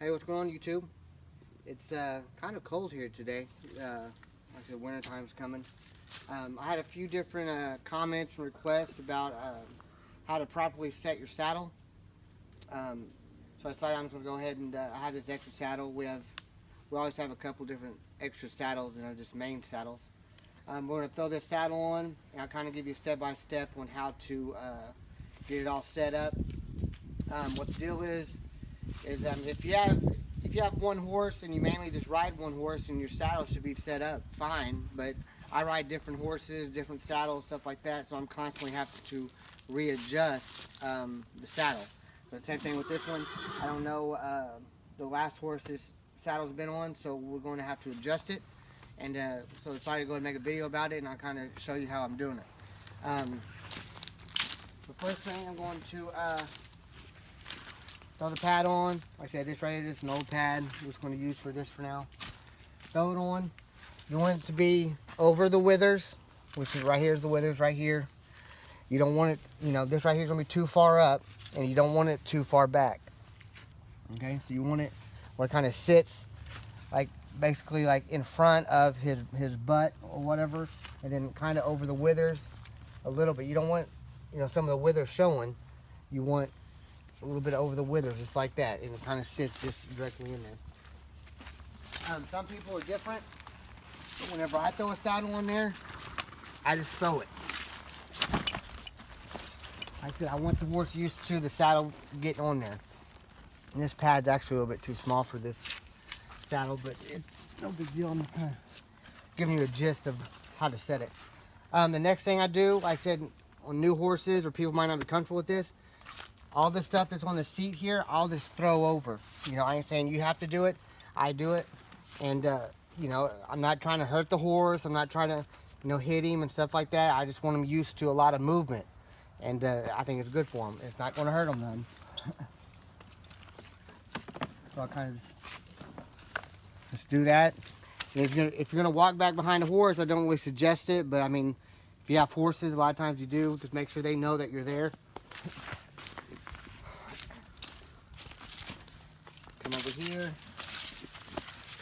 Hey, what's going on, YouTube? It's kind of cold here today. Like I said, winter time's coming. I had a few different comments and requests about how to properly set your saddle. So I decided I'm just going to go ahead and I have this extra saddle. We always have a couple different extra saddles and just main saddles. We're going to throw this saddle on, and I'll kind of give you a step-by-step on how to get it all set up. What the deal is if you have one horse and you mainly just ride one horse, and your saddle should be set up fine, but I ride different horses, different saddles, stuff like that, so I'm constantly having to readjust the saddle. So the same thing with this one. I don't know the last horse's saddle's been on, so we're going to have to adjust it, and so I decided to go and make a video about it, and I'll kind of show you how I'm doing it. The first thing I'm going to throw the pad on. Like I said, this right here is an old pad. I'm just going to use for this for now. Throw it on. You want it to be over the withers, which is right here is the withers right here. You don't want it, this right here is going to be too far up, and you don't want it too far back. Okay, so you want it where it kind of sits, like basically like in front of his butt or whatever, and then kind of over the withers a little bit. You don't want, some of the withers showing. You want a little bit over the withers, just like that, and it kind of sits just directly in there. Some people are different. Whenever I throw a saddle on there, I just throw it. Like I said, I want the horse used to the saddle getting on there. And this pad's actually a little bit too small for this saddle, but it's no big deal. I'm kind of giving you a gist of how to set it. The next thing I do, like I said, on new horses or people might not be comfortable with this, all the stuff that's on the seat here, I'll just throw over. I ain't saying you have to do it. I do it. And, I'm not trying to hurt the horse. I'm not trying to, hit him and stuff like that. I just want him used to a lot of movement. And I think it's good for him. It's not going to hurt him none. So I'll kind of just do that. And if you're going to walk back behind a horse, I don't really suggest it. But, I mean, if you have horses, a lot of times you do. Just make sure they know that you're there. Come over here.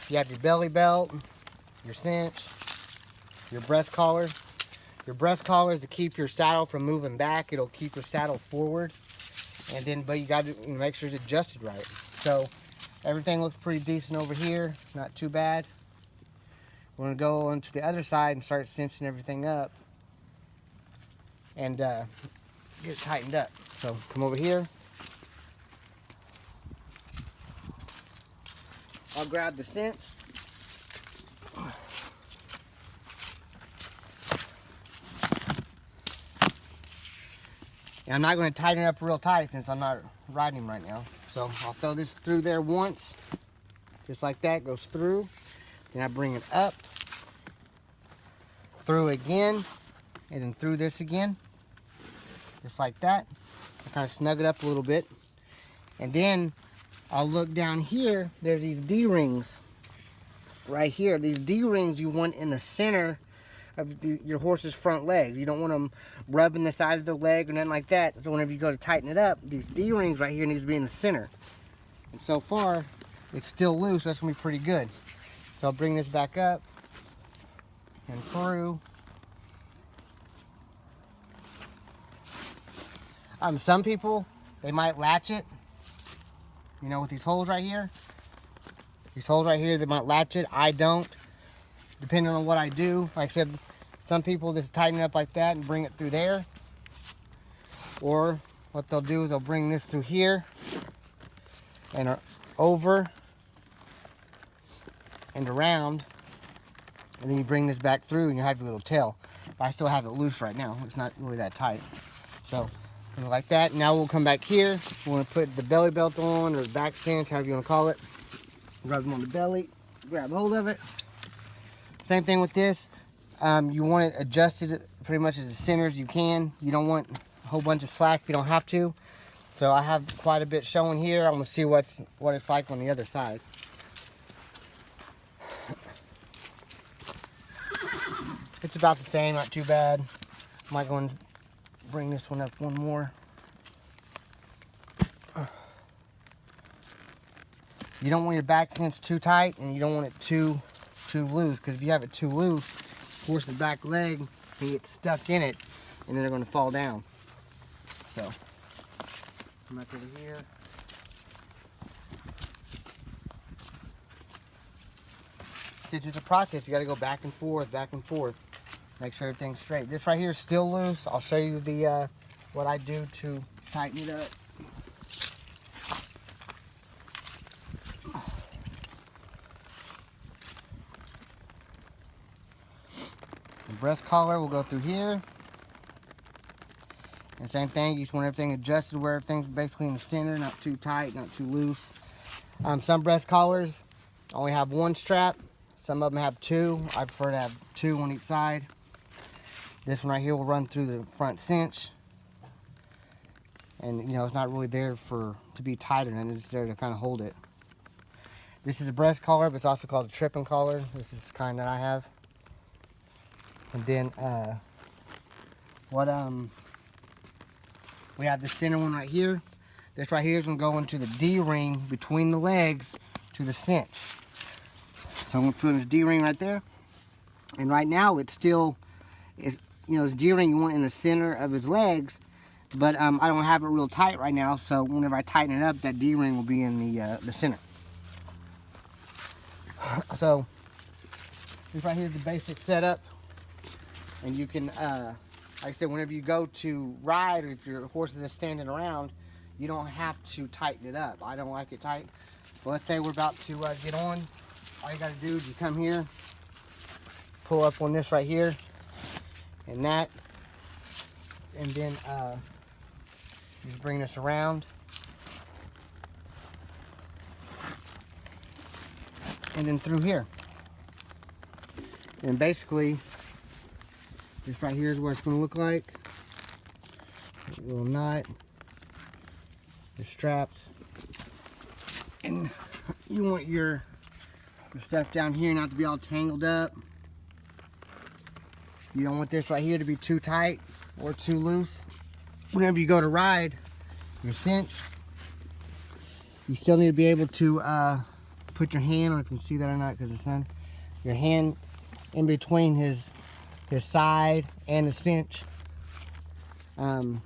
You have your belly belt, your cinch, your breast collar. Your breast collar is to keep your saddle from moving back. It'll keep your saddle forward. And then, but you got to make sure it's adjusted right. So everything looks pretty decent over here. Not too bad. We're going to go on to the other side and start cinching everything up. And get it tightened up. So come over here. I'll grab the cinch. And I'm not going to tighten it up real tight since I'm not riding him right now. So I'll throw this through there once. Just like that, goes through. Then I bring it up. Through again. And then through this again. Just like that. I kind of snug it up a little bit. And then I'll look down here. There's these D-rings right here. These D-rings you want in the center of your horse's front legs. You don't want them rubbing the side of the leg or nothing like that. So whenever you go to tighten it up, these D-rings right here needs to be in the center. And so far, it's still loose. That's going to be pretty good. So I'll bring this back up and through. Some people, they might latch it. With these holes right here. These holes right here, they might latch it. I don't. Depending on what I do. Like I said, some people just tighten it up like that and bring it through there. Or what they'll do is they'll bring this through here and over and around. And then you bring this back through and you have your little tail. But I still have it loose right now. It's not really that tight. So like that. Now we'll come back here. We want to put the belly belt on, or the back cinch, however you want to call it. Grab them on the belly, grab hold of it. Same thing with this. You want it adjusted pretty much as the center as you can. You don't want a whole bunch of slack if you don't have to. So I have quite a bit showing here. I'm going to see what it's like on the other side. It's about the same, not too bad. Might go and bring this one up one more. You don't want your back cinch too tight, and you don't want it too loose, because if you have it too loose, horse's back leg can get stuck in it, and then they're going to fall down. So, come back over here. Since it's a process, you got to go back and forth, make sure everything's straight. This right here is still loose. I'll show you the what I do to tighten it up. The breast collar will go through here. And same thing, you just want everything adjusted where everything's basically in the center, not too tight, not too loose. Some breast collars only have one strap. Some of them have two. I prefer to have two on each side. This one right here will run through the front cinch. And you know, it's not really there to be tighter, and it's there to kind of hold it. This is a breast collar, but it's also called a tripping collar. This is the kind that I have. And then we have the center one right here. This right here is going to go into the D-ring between the legs to the cinch. So I'm going to put this D-ring right there. And right now it's still, you know, this D-ring you want in the center of his legs, but I don't have it real tight right now, so whenever I tighten it up, that D-ring will be in the center. So this right here is the basic setup. And you can, like I said, whenever you go to ride, or if your horse is just standing around, you don't have to tighten it up. I don't like it tight. But let's say we're about to get on. All you gotta do is you come here, pull up on this right here, and that, and then you just bring this around. And then through here. And basically, this right here is what it's going to look like. A little knot, the straps, and you want your stuff down here not to be all tangled up. You don't want this right here to be too tight or too loose. Whenever you go to ride your cinch, you still need to be able to put your hand, I don't know if you can see that or not because of the sun, your hand in between his side and the cinch. And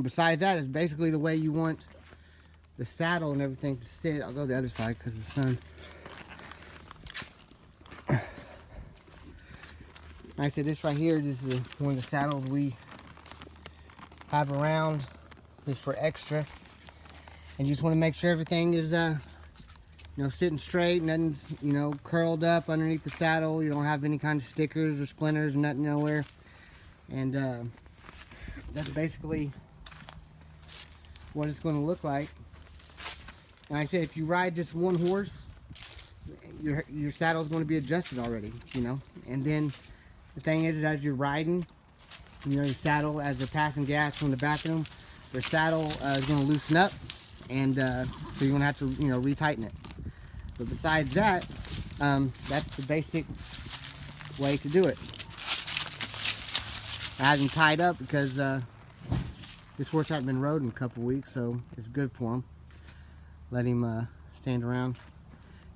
besides that, it's basically the way you want the saddle and everything to sit. I'll go the other side because of the sun. Like I said, this right here, this is one of the saddles we have around just for extra. And you just want to make sure everything is you know, sitting straight, nothing's, you know, curled up underneath the saddle. You don't have any kind of stickers or splinters, nothing nowhere. And that's basically what it's going to look like. And like I said, if you ride just one horse, your saddle is going to be adjusted already, you know. And then the thing is as you're riding, you know, your saddle, as they're passing gas from the bathroom, your saddle is going to loosen up, and so you're going to have to, you know, retighten it. But besides that, that's the basic way to do it. I have him tied up because this horse hasn't been rode in a couple weeks, so it's good for him. Let him stand around.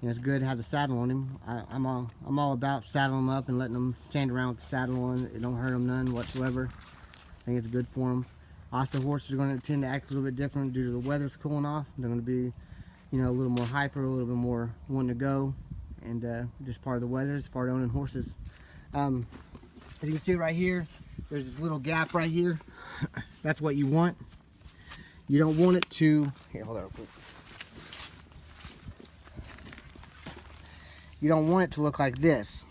You know, it's good to have the saddle on him. I'm all about saddling him up and letting him stand around with the saddle on. It don't hurt him none whatsoever. I think it's good for him. Also, horses are going to tend to act a little bit different due to the weather's cooling off. They're going to be, you know, a little more hyper, a little bit more wanting to go, and just part of the weather. It's part of owning horses. As you can see right here, there's this little gap right here. That's what you want. You don't want it to, here, hold on real quick. You don't want it to look like this.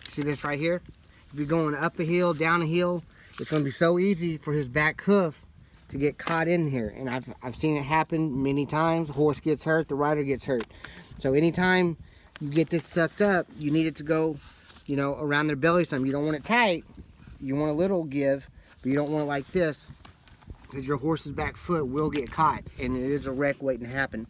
See this right here? If you're going up a hill, down a hill, it's going to be so easy for his back hoof to get caught in here. And I've seen it happen many times. The horse gets hurt, the rider gets hurt. So anytime you get this sucked up, you need it to go, you know, around their belly some. You don't want it tight. You want a little give, but you don't want it like this, because your horse's back foot will get caught, and it is a wreck waiting to happen.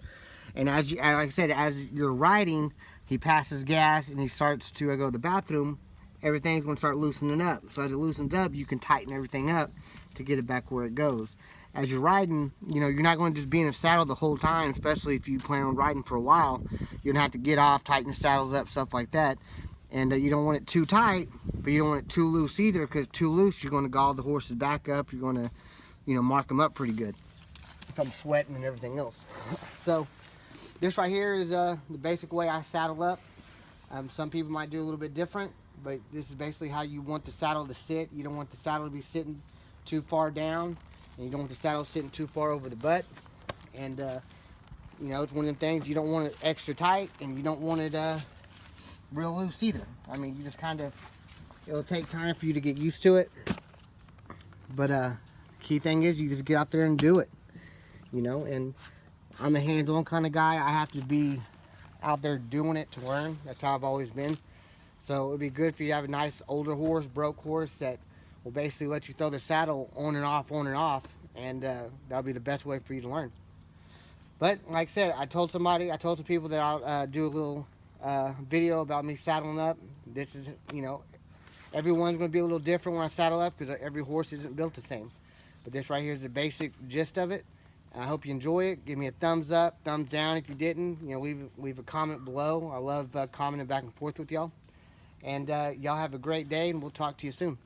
And as you, like I said, as you're riding, he passes gas and he starts to go to the bathroom, everything's going to start loosening up. So as it loosens up, you can tighten everything up to get it back where it goes. as you're riding, you know, you're not going to just be in a saddle the whole time, especially if you plan on riding for a while. You're going to have to get off, tighten the saddles up, stuff like that. And you don't want it too tight, but you don't want it too loose either, because too loose, you're going to gall the horses back up. You're going to, you know, mark them up pretty good if I'm sweating and everything else. So this right here is the basic way I saddle up. Some people might do a little bit different, but this is basically how you want the saddle to sit. You don't want the saddle to be sitting too far down, and you don't want the saddle sitting too far over the butt. And you know, it's one of the things, you don't want it extra tight, and you don't want it real loose either. I mean, you just kind of, it'll take time for you to get used to it. But key thing is, you just get out there and do it. You know, and I'm a hands-on kind of guy. I have to be out there doing it to learn. That's how I've always been. So it would be good for you to have a nice older horse, broke horse, that will basically let you throw the saddle on and off, and that'll be the best way for you to learn. But like I said, I told some people that I'll do a little video about me saddling up. This is, you know, everyone's going to be a little different when I saddle up, because every horse isn't built the same. But this right here is the basic gist of it. I hope you enjoy it. Give me a thumbs up, thumbs down if you didn't. You know, leave a comment below. I love commenting back and forth with y'all. And y'all have a great day, and we'll talk to you soon.